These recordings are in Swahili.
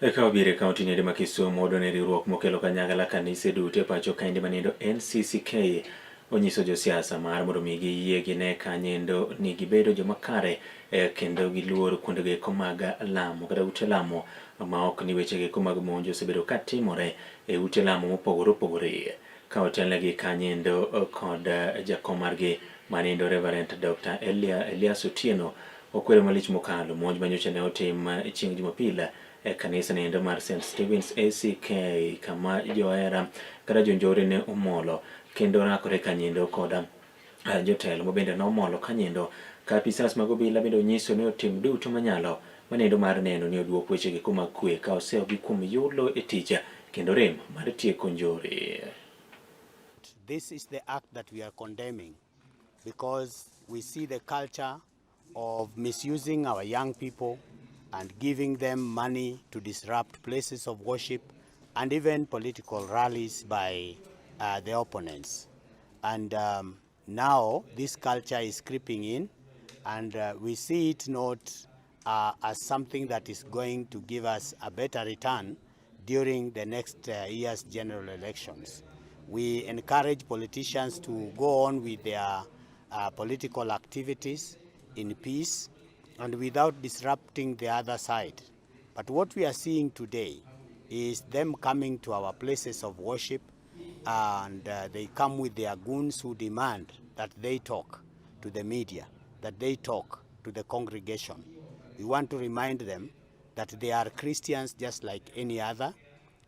Eka obire kaunti ni ma Kisumu odone riwruok mokelo kanyakla kanise duto e pacho kaende manindo Ncck onyiso josiasa mar mondo mi giyie gine kanyendo ni gibedo joma kare kendo giluor kuonde geko mag lamo kata ute lamo ma ok ni weche geko mag monj osebedo ka timore e ute lamo mopogore opogore ka otelnegi kanyendo kod jakom margi manindo Reverend Dr. Elias Otieno okwedo malich mokalo monj manyocha ne otim chieng' Jumapil e kanisa nindo mar St. Stephen's ACK kama johera kata jonjore ne omolo kendo rakore kanyendo koda jotelo mabende nomolo kanyendo ka apisas mag obila bende onyiso ni otim duto manyalo manindo mar neno ni oduok weche giko mag kwe ka oseogi kuom yulo e tich kendo rem mar tieko njore. This is the act that we are condemning because we see the culture of misusing our young people and giving them money to disrupt places of worship and even political rallies by the opponents. And now this culture is creeping in, and we see it not as something that is going to give us a better return during the next year's general elections. We encourage politicians to go on with their political activities in peace and without disrupting the other side. But what we are seeing today is them coming to our places of worship, and they come with their goons who demand that they talk to the media, that they talk to the congregation. We want to remind them that they are Christians just like any other.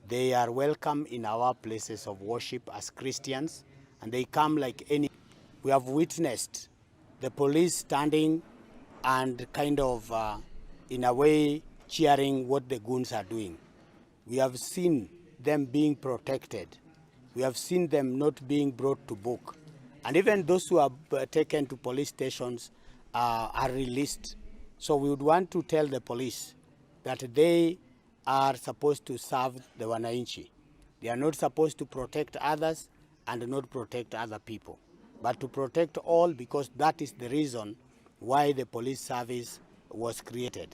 They are welcome in our places of worship as Christians, and they come like any. We have witnessed the police standing and kind of, in a way, cheering what the goons are doing. We have seen them being protected. We have seen them not being brought to book. And even those who are taken to police stations are released. So we would want to tell the police that they are supposed to serve the wananchi. They are not supposed to protect others and not protect other people, but to protect all, because that is the reason why the police service was created.